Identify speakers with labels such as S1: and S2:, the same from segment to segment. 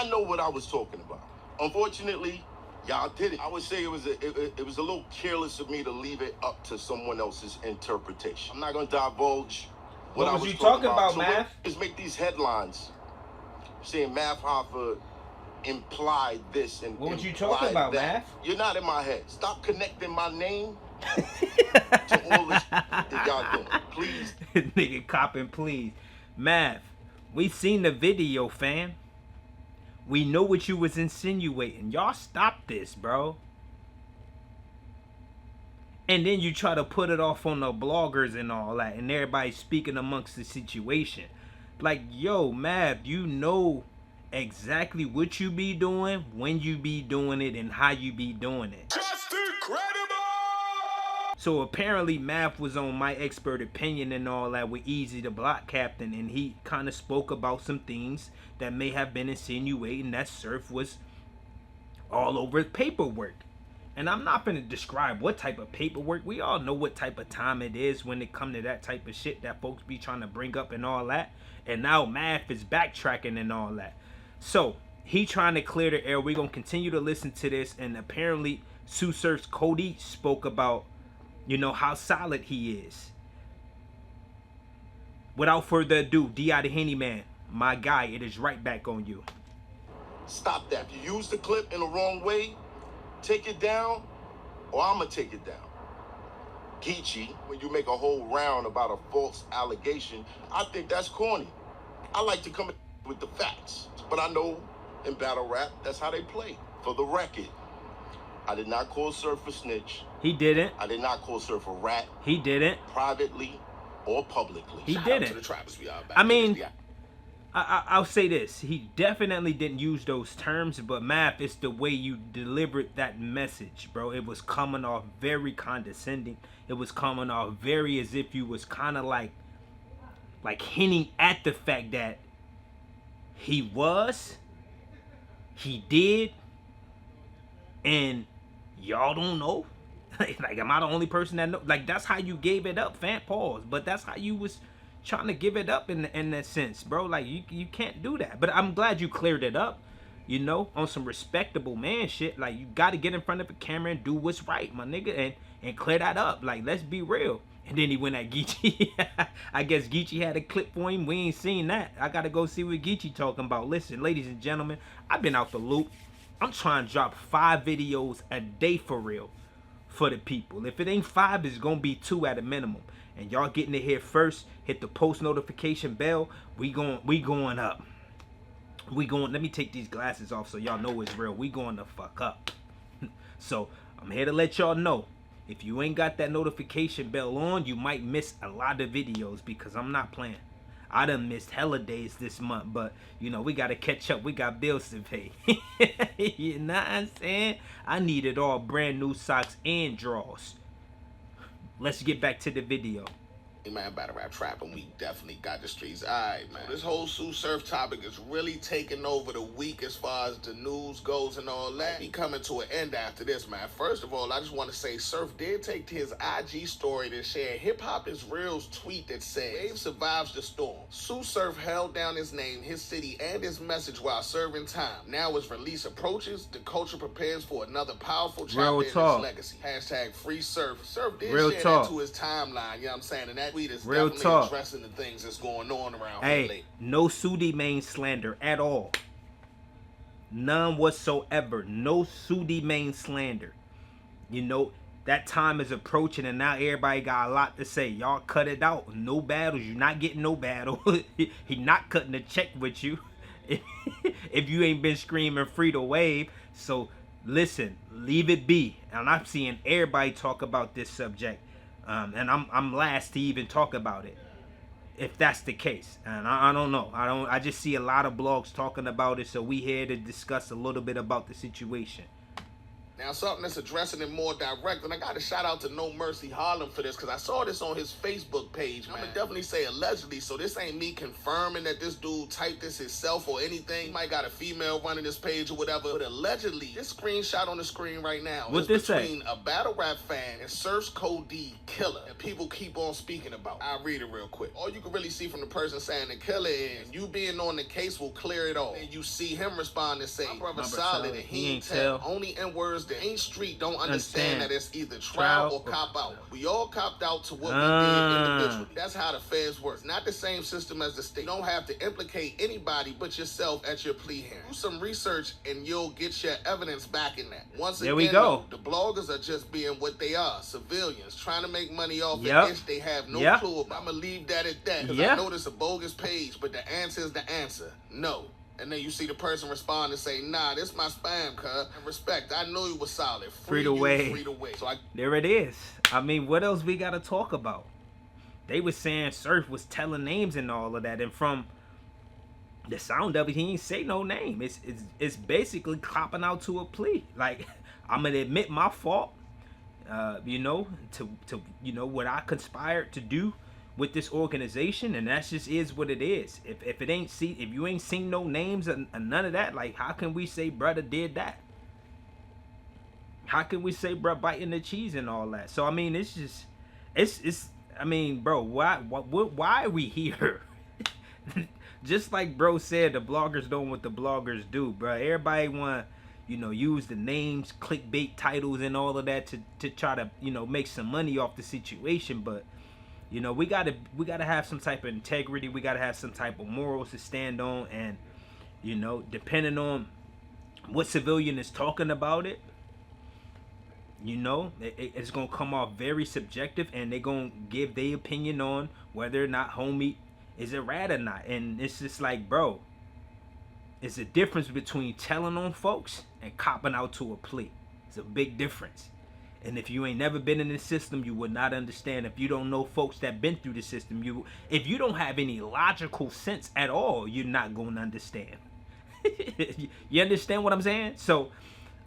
S1: I know what I was talking about. Unfortunately, y'all did it. I would say it was a little careless of me to leave it up to someone else's interpretation. I'm not gonna divulge what I was
S2: you talking about,
S1: so
S2: Math?
S1: Just make these headlines saying Math Hoffa implied this and
S2: what was you talking about,
S1: that.
S2: Math?
S1: You're not in my head. Stop connecting my name to all this that y'all doing. Please.
S2: Nigga copping, please. Math, we've seen the video, fam. We know what you was insinuating. Y'all stop this, bro. And then you try to put it off on the bloggers and all that, and everybody speaking amongst the situation. Like, yo, Math, you know exactly what you be doing, when you be doing it, and how you be doing it.
S3: Just incredible!
S2: So apparently Math was on My Expert Opinion and all that with Easy the Block Captain, and he kind of spoke about some things that may have been insinuating that Surf was all over paperwork. And I'm not going to describe what type of paperwork. We all know what type of time it is when it come to that type of shit that folks be trying to bring up and all that. And now Math is backtracking and all that. So he trying to clear the air. We're going to continue to listen to this. And apparently Sue Surf's Cody spoke about, you know, how solid he is. Without further ado, D.I. the Handyman, my guy, it is right back on you.
S1: Stop that. If you use the clip in the wrong way, take it down, or I'm going to take it down. Geechee, when you make a whole round about a false allegation, I think that's corny. I like to come with the facts. But I know in battle rap, that's how they play. For the record, I did not call Surf a snitch.
S2: He didn't.
S1: I did not call Surf a rat.
S2: He didn't.
S1: Privately or publicly.
S2: He didn't. I mean, I'll say this. He definitely didn't use those terms, but Math, it's the way you delivered that message, bro. It was coming off very condescending. It was coming off very as if you was kind of like hinting at the fact that he did, and y'all don't know. Like, am I the only person that know? Like, that's how you gave it up, fam. Pause. But that's how you was trying to give it up in that sense, bro. Like, you can't do that. But I'm glad you cleared it up, you know, on some respectable man shit. Like, you got to get in front of a camera and do what's right, my nigga, and clear that up. Like, let's be real. And then he went at Geechee. I guess Geechee had a clip for him. We ain't seen that. I got to go see what Geechee talking about. Listen, ladies and gentlemen, I've been out the loop. I'm trying to drop 5 videos a day for real for the people. If it ain't 5, it's going to be 2 at a minimum. And y'all getting it here first. Hit the post notification bell. We going up. Let me take these glasses off so y'all know it's real. We going the fuck up. So I'm here to let y'all know, if you ain't got that notification bell on, you might miss a lot of videos, because I'm not playing. I done missed hella days this month, but you know, we gotta catch up. We got bills to pay. You know what I'm saying? I needed all brand new socks and drawers. Let's get back to the video.
S3: Man, battle rap trap, and we definitely got the streets. Alright, man. This whole Sue Surf topic is really taking over the week as far as the news goes and all that. Be coming to an end after this, man. First of all, I just want to say Surf did take to his IG story to share Hip Hop is Real's tweet that said, "Wave survives the storm. Sue Surf held down his name, his city, and his message while serving time. Now as release approaches, the culture prepares for another powerful chapter in his legacy. Hashtag free Surf." Surf did share that to his timeline, you know what I'm saying? And that tweet is
S2: Real
S3: definitely
S2: talk.
S3: addressing the things that's going on around
S2: here.
S3: lately.
S2: No Sudi Main slander at all. None whatsoever. No Sudi Main slander. You know, that time is approaching and now everybody got a lot to say. Y'all cut it out. No battles. You're not getting no battle. He not cutting a check with you if you ain't been screaming free to wave. So listen, leave it be. And I'm seeing everybody talk about this subject. And I'm last to even talk about it, if that's the case. And I don't know. I just see a lot of blogs talking about it. So we here to discuss a little bit about the situation.
S3: Now, something that's addressing it more direct, and I got to shout out to No Mercy Harlem for this, because I saw this on his Facebook page. I'm going to definitely say allegedly, so this ain't me confirming that this dude typed this himself or anything. He might got a female running this page or whatever, but allegedly, this screenshot on the screen right now is between a battle rap fan and Surf's Code D killer that people keep on speaking about. I'll read it real quick. All you can really see from the person saying the killer is, you being on the case will clear it all. And you see him respond and say, my brother solid and he ain't tell. Only N-words that ain't street don't understand that it's either trial or cop out. We all copped out to what we did individually. That's how the feds work. It's not the same system as the state. You don't have to implicate anybody but yourself at your plea hearing. Do some research and you'll get your evidence back in that. Once again,
S2: we go.
S3: The bloggers are just being what they are, civilians, trying to make money off an itch they have no clue about. I'm going to leave that at that, because I know this is a bogus page, but the answer is the answer. No. And then you see the person respond and say, nah, this my spam, cuz. And respect, I knew you was solid. Free the way. So
S2: there it is. I mean, what else we got to talk about? They was saying Surf was telling names and all of that. And from the sound of it, he ain't say no name. It's basically copping out to a plea. Like, I'm going to admit my fault, you know, to you know, what I conspired to do with this organization, and that just is what it is. If you ain't seen no names and none of that, like, how can we say brother did that? How can we say bruh biting the cheese and all that? So I mean, it's just it's I mean, bro, why are we here? Just like bro said, the bloggers doing what the bloggers do, bro. Everybody want, you know, use the names, clickbait titles and all of that to try to, you know, make some money off the situation. But you know, we gotta have some type of integrity. We gotta have some type of morals to stand on. And, you know, depending on what civilian is talking about it, you know, it's gonna come off very subjective, and they're gonna give their opinion on whether or not homie is a rat or not. And it's just like, bro, it's a difference between telling on folks and copping out to a plea. It's a big difference. And if you ain't never been in the system, you would not understand. If you don't know folks that been through the system, if you don't have any logical sense at all, you're not going to understand. You understand what I'm saying? So,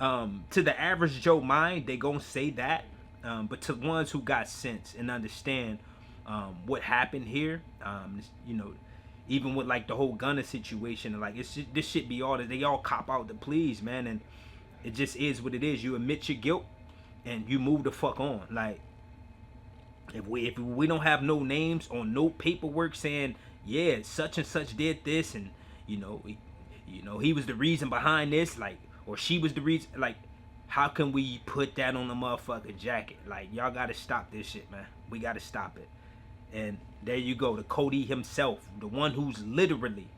S2: to the average Joe mind, they going to say that. But to ones who got sense and understand what happened here, you know, even with like the whole Gunner situation, like it's just, this shit be all that they all cop out the pleas, man. And it just is what it is. You admit your guilt and you move the fuck on. Like, if we don't have no names on no paperwork saying, yeah, such and such did this, and you know he was the reason behind this, like, or she was the reason, like, how can we put that on the motherfucking jacket? Like, y'all gotta stop this shit, man. We gotta stop it. And there you go, the Cody himself, the one who's literally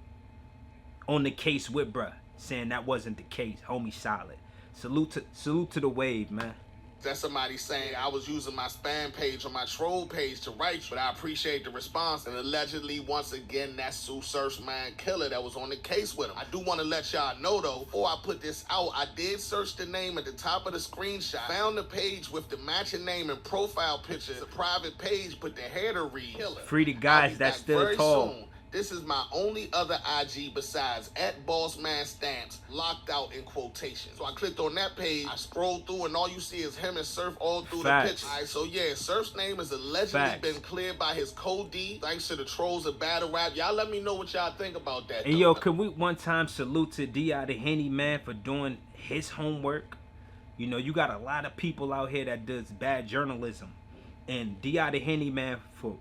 S2: on the case with bruh, saying that wasn't the case. Homie solid. Salute to the wave, man.
S3: That's somebody saying I was using my spam page or my troll page to write you, but I appreciate the response. And allegedly, once again, that's Sue Surf's man killer that was on the case with him. I do want to let y'all know, though, before I put this out, I did search the name at the top of the screenshot, found the page with the matching name and profile picture. It's a private page, but the header reads killer.
S2: Free the guys that still tall.
S3: Soon. This is my only other IG besides @BossManStamps, locked out in quotations. So I clicked on that page, I scrolled through, and all you see is him and Surf all through the picture. All right, so yeah, Surf's name has allegedly been cleared by his Code D, thanks to the trolls of battle rap. Y'all let me know what y'all think about that.
S2: And yo, can we one time salute to D.I. the Henny, man, for doing his homework? You know, you got a lot of people out here that does bad journalism. And D.I. the Henny, man, for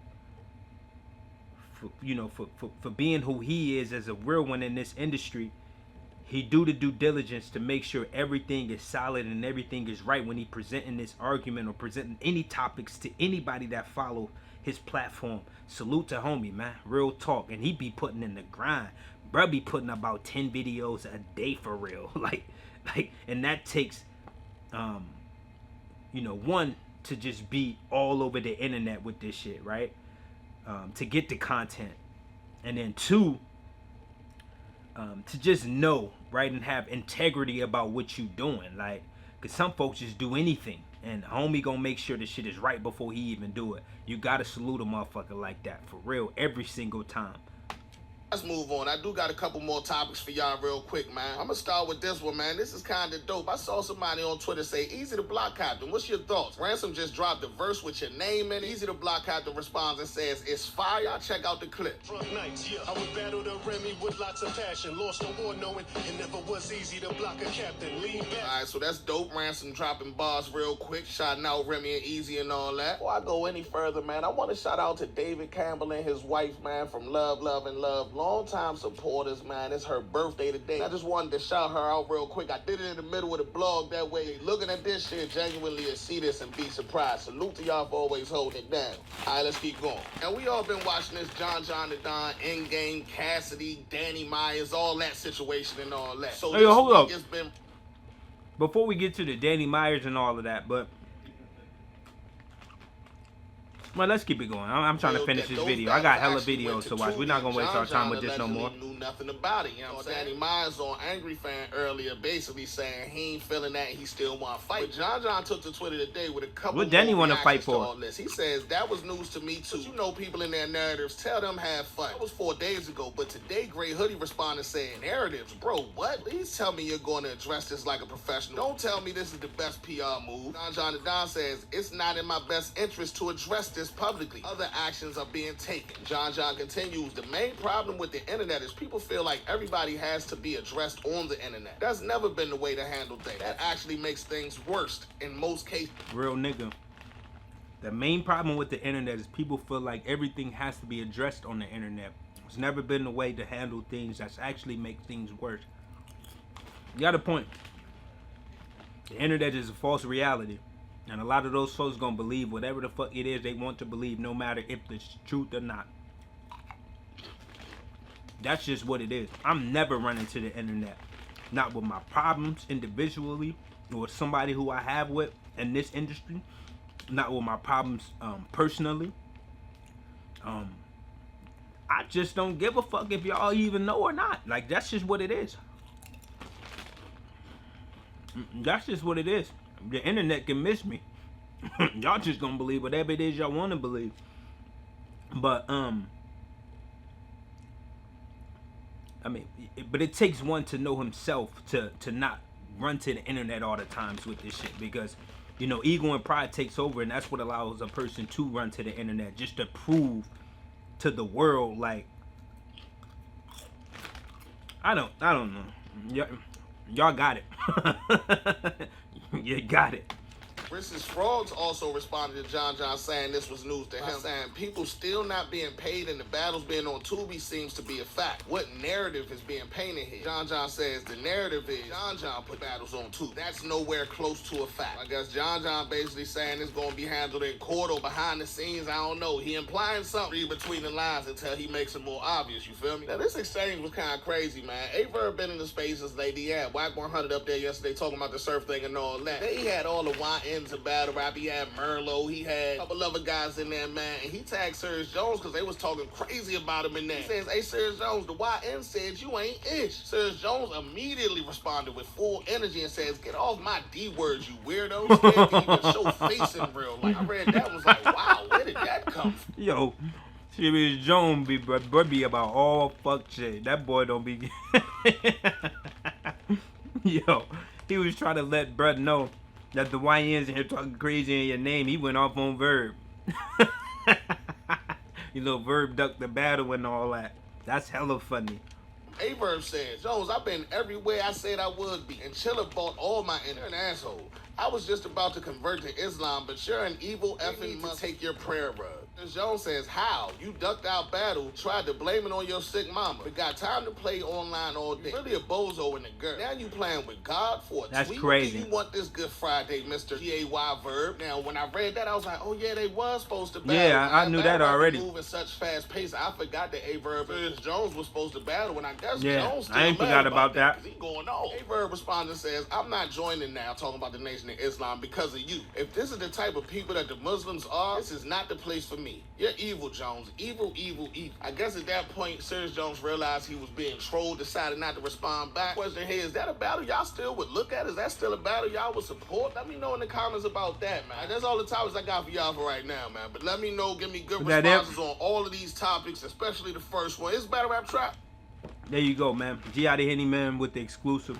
S2: being who he is as a real one in this industry, he do the due diligence to make sure everything is solid and everything is right when he presenting this argument or presenting any topics to anybody that follow his platform. Salute to homie, man. Real talk. And he be putting in the grind. Bruh be putting about 10 videos a day for real. like, and that takes, one, to just be all over the internet with this shit, right? To get the content, and then two, to just know, right, and have integrity about what you doing, like, because some folks just do anything, and homie gonna make sure the shit is right before he even do it. You gotta salute a motherfucker like that, for real, every single time.
S3: Let's move on. I do got a couple more topics for y'all real quick, man. I'm gonna start with this one, man. This is kind of dope. I saw somebody on Twitter say, "Easy to block Captain. What's your thoughts?" Ransom just dropped a verse with your name in it. Easy to block Captain responds and says, "It's fire." I'll check out the clip.
S4: Drunk nights, yeah. I would battle the Remy with lots of passion. Lost no war knowing it never was easy to block a captain. Lean back.
S3: Alright, so that's dope. Ransom dropping bars real quick, shouting out Remy and Easy and all that. Before I go any further, man, I want to shout out to David Campbell and his wife, man, from Love, Love, and Love. Long time supporters, man. It's her birthday today. I just wanted to shout her out real quick. I did it in the middle of the blog. That way, looking at this shit genuinely and see this and be surprised. Salute to y'all for always holding it down. Alright, let's keep going. And we all been watching this John the Don, Endgame, Cassidy, Danny Myers, all that situation and all that. So
S2: hey, hold up.
S3: It's been...
S2: Before we get to the Danny Myers and all of that, but well, let's keep it going. I'm trying to finish this video. I got hella videos to watch. We're not gonna waste our time with this no more.
S3: Knew nothing about it. You know what I'm saying? Danny Myers on Angry Fan earlier, basically saying he ain't feeling that and he still want to fight. But John took to Twitter today with a couple.
S2: What Danny want to fight for?
S3: All this. He says that was news to me too. But you know, people in their narratives tell them have fun. That was 4 days ago, but today Gray Hoodie responded saying, "Narratives, bro, what? Please tell me you're going to address this like a professional. Don't tell me this is the best PR move." John the Don says it's not in my best interest to address this publicly. Other actions are being taken. John continues, "The main problem with the internet is people feel like everybody has to be addressed on the internet. That's never been the way to handle things. That actually makes things worse in most cases."
S2: Real nigga. The main problem with the internet is people feel like everything has to be addressed on the internet. It's never been the way to handle things that's actually make things worse. You got a point. The internet is a false reality. And a lot of those folks gonna believe whatever the fuck it is they want to believe, no matter if it's truth or not. That's just what it is. I'm never running to the internet. Not with my problems individually, or with somebody who I have with in this industry. Not with my problems personally. I just don't give a fuck if y'all even know or not. Like, that's just what it is. That's just what it is. The internet can miss me. Y'all just gonna believe whatever it is y'all want to believe. But I mean, but it takes one to know himself to not run to the internet all the times with this shit, because you know, ego and pride takes over, and that's what allows a person to run to the internet, just to prove to the world, like, I don't know. Y'all got it. You got it.
S3: Mrs. Frogs also responded to John saying this was news to him, saying people still not being paid and the battles being on Tubi seems to be a fact. What narrative is being painted here? John says the narrative is John put battles on Tubi. That's nowhere close to a fact. I guess John basically saying it's going to be handled in court or behind the scenes. I don't know. He implying something. Read between the lines until he makes it more obvious. You feel me? Now this exchange was kind of crazy, man. Averb been in the spaces lately. Yeah, Whack 100 up there yesterday talking about the surf thing and all that. He had all the YNs of battle rap. He had Merlot. He had a couple other guys in there, man. And he tagged Serge Jones because they was talking crazy about him in there. He says, "Hey, Serge Jones, the YN said you ain't ish." Serge Jones immediately responded with full energy and says, "Get off my D words, you weirdo. You can't even show face in real life." I read that and was like, wow, where did that come from?
S2: Yo, Serge Jones be about all fuck shit. That boy don't be. Yo, he was trying to let bruh know that the YNs in here talking crazy in your name. He went off on Verb. You know, Verb ducked the battle and all that. That's hella funny.
S3: Averb says, "Jones, I've been everywhere I said I would be, and Chilla bought all my internet. You're an asshole. I was just about to convert to Islam, but you're an evil effing must take your prayer rug." Jones says, "How? You ducked out battle, tried to blame it on your sick mama, but got time to play online all day. Really a bozo in the girl. Now you playing with God for a
S2: That's
S3: tweet?
S2: crazy.
S3: You want this Good Friday, Mr. G-A-Y Verb." Now, when I read that, I was like, oh yeah, they was supposed to battle.
S2: Yeah, I knew that already.
S3: Moving such fast pace, I forgot that Averb and Jones was supposed to battle, and I guess
S2: Yeah,
S3: Jones still
S2: I ain't
S3: mad
S2: forgot about that.
S3: 'cause he going on. Averb responds and says, "I'm not joining now, talking about the Nation of Islam, because of you. If this is the type of people that the Muslims are, this is not the place for me. You're evil, Jones. Evil, evil, evil." I guess at that point, Serge Jones realized he was being trolled, decided not to respond back. Question here, is that a battle y'all still would look at? Is that still a battle y'all would support? Let me know in the comments about that, man. That's all the topics I got for y'all for right now, man. But let me know, give me good responses on all of these topics, especially the first one. It's Battle Rap Trap.
S2: There you go, man. G out of Henny, man, with the exclusive.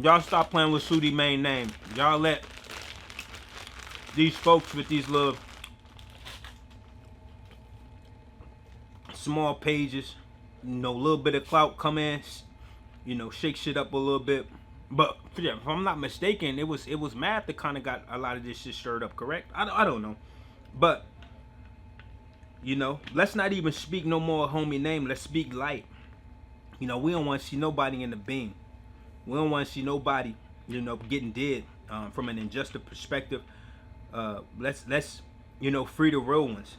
S2: Y'all stop playing with Sudi main name. Y'all let these folks with these little small pages, you know, a little bit of clout come in, you know, shake shit up a little bit. But yeah, if I'm not mistaken, it was Math that kind of got a lot of this shit stirred up, correct? I don't know. But, you know, let's not even speak no more homie name. Let's speak light. You know, we don't want to see nobody in the beam. We don't want to see nobody, you know, getting dead from an injustice perspective. Let's you know, free the real ones.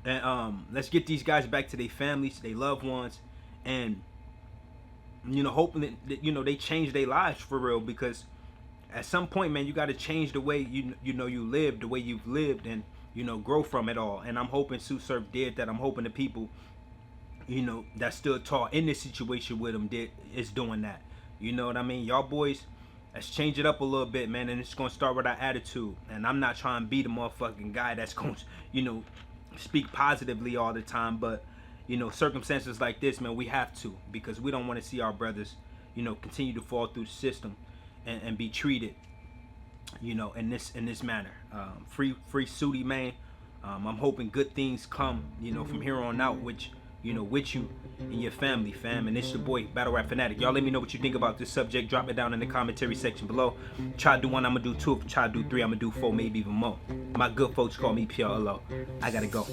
S2: And let's get these guys back to their families, their loved ones, and, you know, hoping that, you know, they change their lives for real, because at some point, man, you got to change the way you know you live, the way you've lived, and, you know, grow from it all. And I'm hoping Sue Surf did that. I'm hoping the people, you know, that stood tall in this situation with him is doing that. You know what I mean? Y'all boys, let's change it up a little bit, man, and it's gonna start with our attitude. And I'm not trying to be the motherfucking guy that's gonna, you know, speak positively all the time, but, you know, circumstances like this, man, we have to, because we don't want to see our brothers, you know, continue to fall through the system and be treated, you know, in this manner. Free Sudi, man. I'm hoping good things come, you know, from here on out, which, you know, with you and your family, fam. And it's your boy, Battle Rap Fanatic. Y'all let me know what you think about this subject. Drop it down in the commentary section below. Try to do 1, I'm gonna do 2. If try to do 3, I'm gonna do 4, maybe even more. My good folks call me PLO. I gotta go.